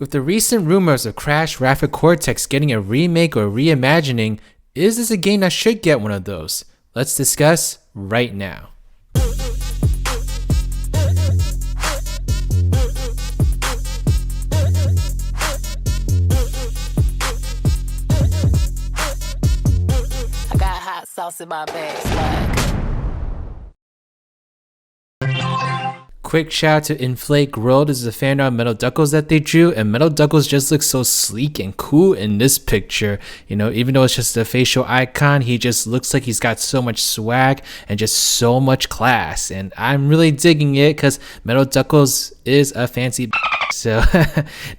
With the recent rumors of Crash Wrath of Cortex getting a remake or reimagining, is this a game that should get one of those? Let's discuss right now. I got hot sauce in my bag, swag. Quick shout out to Inflate Grilled. This is a fan art of Metal Duckles that they drew, and Metal Duckles just looks so sleek and cool in this picture. You know, even though it's just a facial icon, he just looks like he's got so much swag and just so much class. And I'm really digging it because Metal Duckles is a fancy so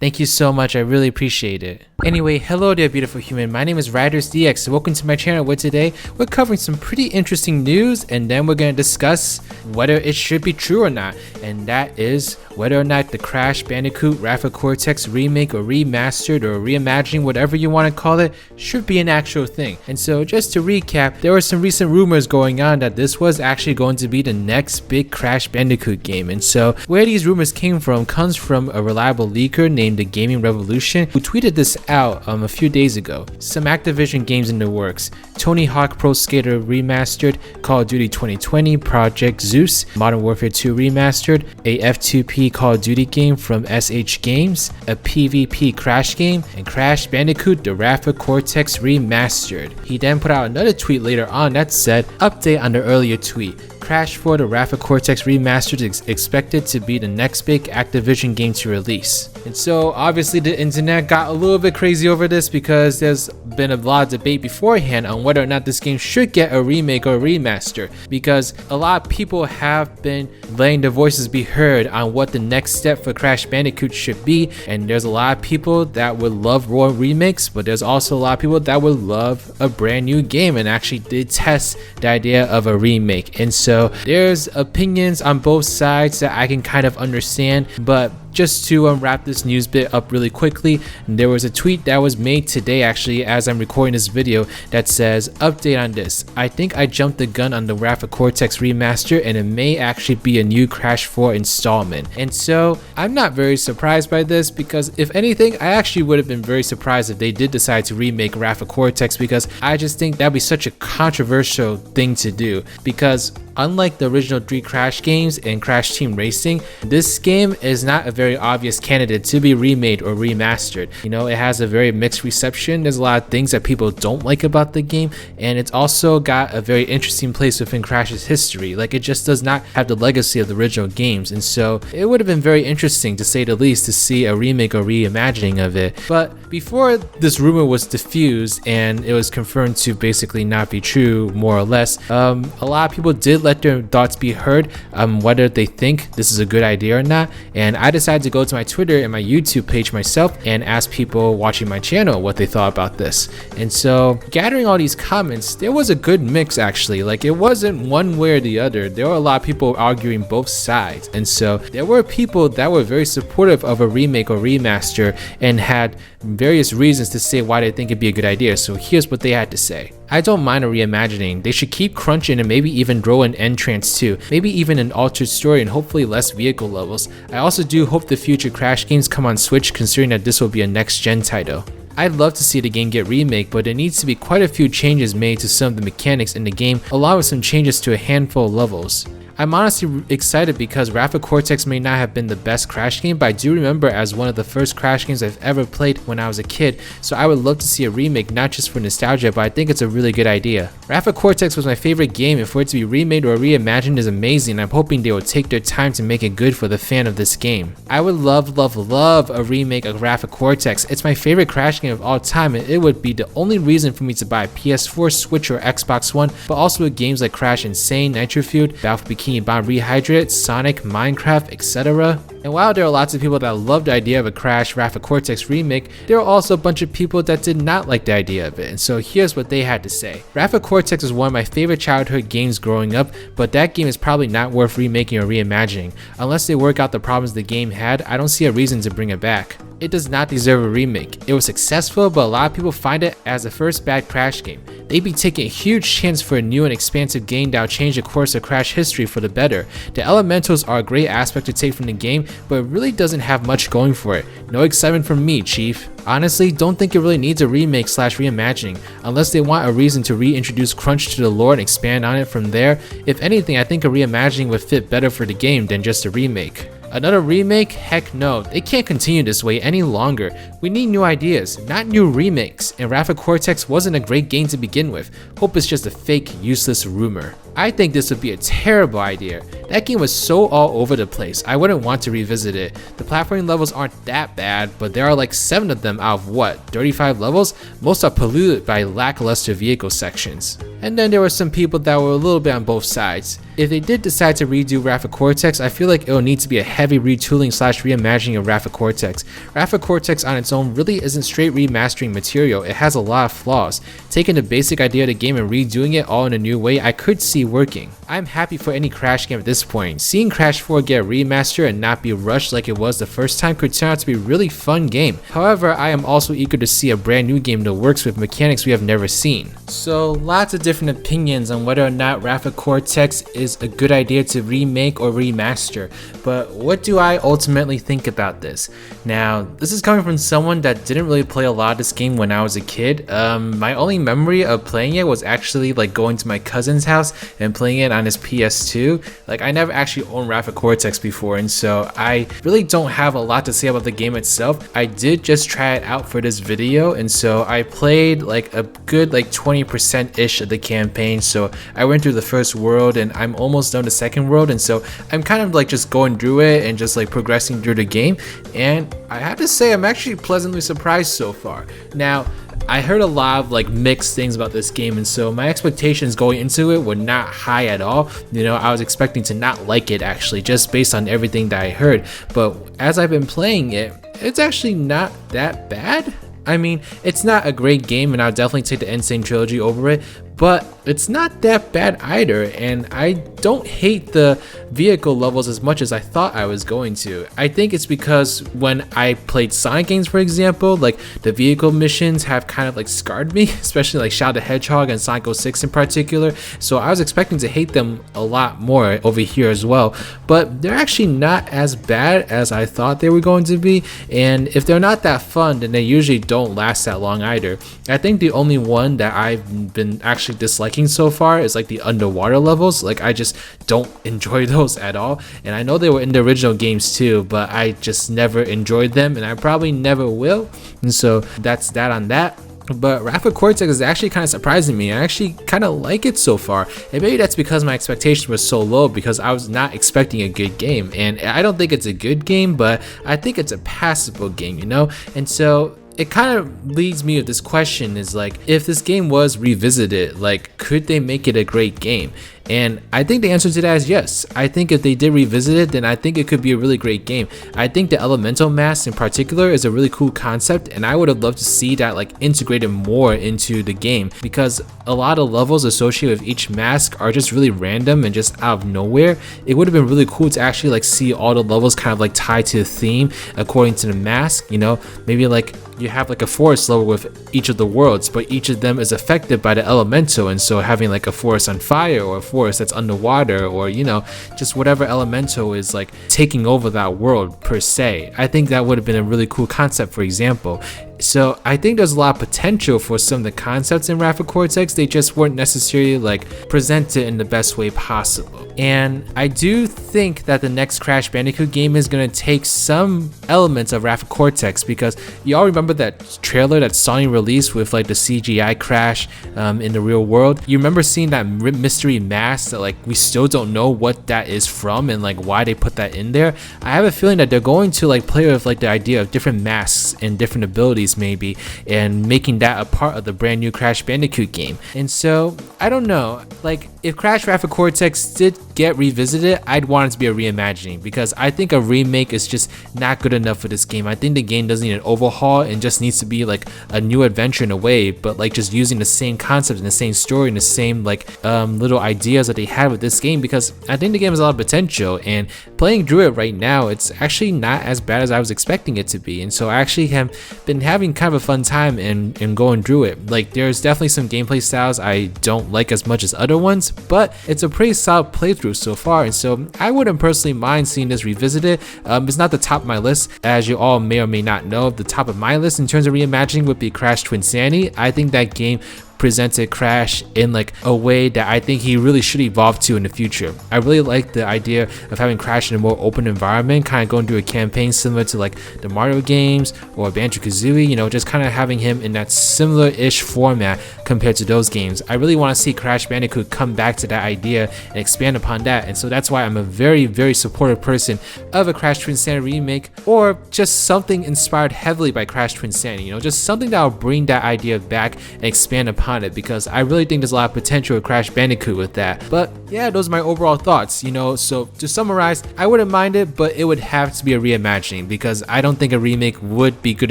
thank you so much, I really appreciate it. Anyway, hello there beautiful human, my name is RidersDX. Welcome to my channel where today we're covering some pretty interesting news, and then we're going to discuss whether it should be true or not, and that is whether or not the Crash Bandicoot Wrath of Cortex remake or remastered or reimagining, whatever you want to call it, should be an actual thing. And so just to recap, there were some recent rumors going on that this was actually going to be the next big Crash Bandicoot game, and so where these rumors came from comes from a reliable leaker named The Gaming Revolution, who tweeted this out a few days ago. Some Activision games in the works: Tony Hawk Pro Skater Remastered, Call of Duty 2020, Project Zeus, Modern Warfare 2 Remastered, a F2P Call of Duty game from SH Games, a PvP Crash game, and Crash Bandicoot The Wrath of Cortex Remastered. He then put out another tweet later on that said, update on the earlier tweet. Crash 4 The Wrath of Cortex Remastered is expected to be the next big Activision game to release. And so obviously the internet got a little bit crazy over this because there's been a lot of debate beforehand on whether or not this game should get a remake or a remaster, because a lot of people have been letting their voices be heard on what the next step for Crash Bandicoot should be, and there's a lot of people that would love raw remakes, but there's also a lot of people that would love a brand new game and actually detest the idea of a remake. And so there's opinions on both sides that I can kind of understand, but just to wrap this news bit up really quickly, there was a tweet that was made today actually as I'm recording this video that says, update on this, I think I jumped the gun on the Wrath of Cortex remaster and it may actually be a new Crash 4 installment. And so I'm not very surprised by this, because if anything, I actually would have been very surprised if they did decide to remake Wrath of Cortex, because I just think that'd be such a controversial thing to do, because unlike the original 3 Crash games and Crash Team Racing, this game is not a very obvious candidate to be remade or remastered. You know, it has a very mixed reception. There's a lot of things that people don't like about the game, and it's also got a very interesting place within Crash's history. Like, it just does not have the legacy of the original games, and so it would have been very interesting, to say the least, to see a remake or reimagining of it. But before this rumor was diffused and it was confirmed to basically not be true, more or less, a lot of people did let their thoughts be heard on whether they think this is a good idea or not, and I decided to go to my Twitter and my YouTube page myself and ask people watching my channel what they thought about this. And so gathering all these comments, there was a good mix actually. Like, it wasn't one way or the other. There were a lot of people arguing both sides, and so there were people that were very supportive of a remake or remaster and had various reasons to say why they think it'd be a good idea. So here's what they had to say. I don't mind a reimagining. They should keep crunching and maybe even throw an entrance too, maybe even an altered story and hopefully less vehicle levels. I also do hope the future Crash games come on Switch, considering that this will be a next gen title. I'd love to see the game get remade, but there needs to be quite a few changes made to some of the mechanics in the game, along with some changes to a handful of levels. I'm honestly excited because Wrath of Cortex may not have been the best Crash game, but I do remember as one of the first Crash games I've ever played when I was a kid, so I would love to see a remake, not just for nostalgia, but I think it's a really good idea. Wrath of Cortex was my favorite game, and for it to be remade or reimagined is amazing. I'm hoping they will take their time to make it good for the fan of this game. I would love a remake of Wrath of Cortex. It's my favorite Crash game of all time, and it would be the only reason for me to buy a PS4, Switch, or Xbox One, but also with games like Crash Insane, Nitro, Battle Bikini Bottom Rehydrated, Sonic, Minecraft, etc. And while there are lots of people that love the idea of a Crash Wrath of Cortex remake, there are also a bunch of people that did not like the idea of it, and so here's what they had to say. Wrath of Cortex was one of my favorite childhood games growing up, but that game is probably not worth remaking or reimagining. Unless they work out the problems the game had, I don't see a reason to bring it back. It does not deserve a remake. It was successful, but a lot of people find it as the first bad Crash game. they'd be taking a huge chance for a new and expansive game that will change the course of Crash history for the better. The elementals are a great aspect to take from the game, but it really doesn't have much going for it. No excitement from me, Chief. Honestly, don't think it really needs a remake / reimagining, unless they want a reason to reintroduce Crunch to the lore and expand on it from there. If anything, I think a reimagining would fit better for the game than just a remake. Another remake? Heck no, they can't continue this way any longer. We need new ideas, not new remakes, and Wrath of Cortex wasn't a great game to begin with. Hope it's just a fake, useless rumor. I think this would be a terrible idea. That game was so all over the place, I wouldn't want to revisit it. The platforming levels aren't that bad, but there are like 7 of them out of what, 35 levels? Most are polluted by lackluster vehicle sections. And then there were some people that were a little bit on both sides. If they did decide to redo Wrath of Cortex, I feel like it will need to be a heavy retooling / reimagining of Wrath of Cortex. Wrath of Cortex on its own really isn't straight remastering material, it has a lot of flaws. Taking the basic idea of the game and redoing it all in a new way, I could see working. I'm happy for any Crash game at this point. Seeing Crash 4 get a remaster and not be rushed like it was the first time could turn out to be a really fun game. However, I am also eager to see a brand new game that works with mechanics we have never seen. So lots of different opinions on whether or not Wrath of Cortex is a good idea to remake or remaster, but what do I ultimately think about this? Now, this is coming from someone that didn't really play a lot of this game when I was a kid. My only memory of playing it was actually like going to my cousin's house and playing it on his PS2. Like, I never actually owned Wrath of Cortex before, and so I really don't have a lot to say about the game itself. I did just try it out for this video, and so I played like a good like 20%-ish of the campaign. So I went through the first world and I'm almost done the second world, and so I'm kind of like just going through it and just like progressing through the game, and I have to say I'm actually pleasantly surprised so far. Now, I heard a lot of like mixed things about this game, and so my expectations going into it were not high at all. You know, I was expecting to not like it actually, just based on everything that I heard, but as I've been playing it, it's actually not that bad. I mean, it's not a great game, and I'll definitely take the Insane Trilogy over it, but it's not that bad either, and I don't hate the vehicle levels as much as I thought I was going to. I think it's because when I played Sonic games, for example, like the vehicle missions have kind of like scarred me, especially like Shadow the Hedgehog and Sonic 06 in particular, so I was expecting to hate them a lot more over here as well, but they're actually not as bad as I thought they were going to be, and if they're not that fun, then they usually don't last that long either. I think the only one that I've been actually disliking so far is like the underwater levels. Like, I just don't enjoy those at all, and I know they were in the original games too, but I just never enjoyed them, and I probably never will, and so that's that on that. But Wrath of Cortex is actually kind of surprising me. I actually kind of like it so far, and maybe that's because my expectations were so low, because I was not expecting a good game, and I don't think it's a good game, but I think it's a passable game, you know. And so it kind of leads me with this question, is like, if this game was revisited, like, could they make it a great game? And I think the answer to that is yes. I think if they did revisit it, then I think it could be a really great game. I think the elemental mask in particular is a really cool concept, and I would have loved to see that like integrated more into the game, because a lot of levels associated with each mask are just really random and just out of nowhere. It would have been really cool to actually like see all the levels kind of like tied to the theme according to the mask, you know. Maybe like you have like a forest level with each of the worlds, but each of them is affected by the elemental, and so having like a forest on fire or a forest that's underwater, or you know, just whatever elemental is like taking over that world per se. I think that would have been a really cool concept, for example. So I think there's a lot of potential for some of the concepts in Wrath of Cortex. They just weren't necessarily like presented in the best way possible. And I do think that the next Crash Bandicoot game is going to take some elements of Wrath of Cortex, because you all remember that trailer that Sony released with like the CGI Crash in the real world. You remember seeing that mystery mask that like we still don't know what that is from and like why they put that in there. I have a feeling that they're going to like play with like the idea of different masks and different abilities maybe, and making that a part of the brand new Crash Bandicoot game. And so I don't know, like if Crash Wrath of Cortex did get revisited, I'd want it to be a reimagining, because I think a remake is just not good enough for this game. I think the game doesn't need an overhaul and just needs to be like a new adventure in a way, but like just using the same concepts and the same story and the same like little ideas that they had with this game, because I think the game has a lot of potential, and playing through it right now, it's actually not as bad as I was expecting it to be. And so I actually have been having kind of a fun time in going through it. Like, there's definitely some gameplay styles I don't like as much as other ones, but it's a pretty solid playthrough so far, and so I wouldn't personally mind seeing this revisited. It's not the top of my list, as you all may or may not know. The top of my list in terms of reimagining would be Crash Twinsanity. I think that game presented Crash in like a way that I think he really should evolve to in the future. I really like the idea of having Crash in a more open environment, kind of going through a campaign similar to like the Mario games or Banjo-Kazooie, you know, just kind of having him in that similar-ish format compared to those games. I really want to see Crash Bandicoot come back to that idea and expand upon that, and so that's why I'm a very, very supportive person of a Crash Twinsanity remake, or just something inspired heavily by Crash Twinsanity, you know, just something that will bring that idea back and expand upon it, because I really think there's a lot of potential with Crash Bandicoot with that. But yeah, those are my overall thoughts, you know. So to summarize, I wouldn't mind it, but it would have to be a reimagining, because I don't think a remake would be good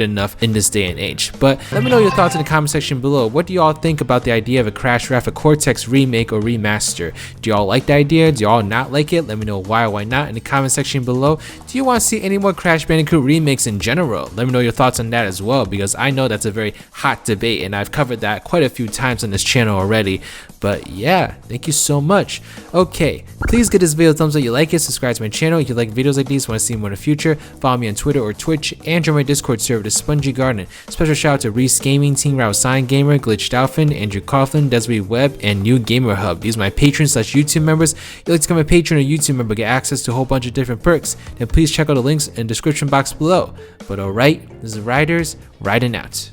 enough in this day and age. But let me know your thoughts in the comment section below. What do y'all think about the idea of a Crash Wrath of Cortex remake or remaster? Do y'all like the idea? Do y'all not like it? Let me know why or why not in the comment section below. Do you want to see any more Crash Bandicoot remakes in general? Let me know your thoughts on that as well, because I know that's a very hot debate, and I've covered that quite a few times on this channel already. But yeah, thank you so much. Okay, please give this video a thumbs up if you like it, subscribe to my channel if you like videos like these, want to see more in the future, follow me on Twitter or Twitch, and join my Discord server, the Spongy Garden. Special shout out to Reese Gaming, Team Route Sign Gamer, Glitch Dolphin, Andrew Coughlin, Desiree Webb, and New Gamer Hub. These are my patrons / YouTube members. If you'd like to become a patron or YouTube member, get access to a whole bunch of different perks, then please check out the links in the description box below. But alright, this is Riders, riding out.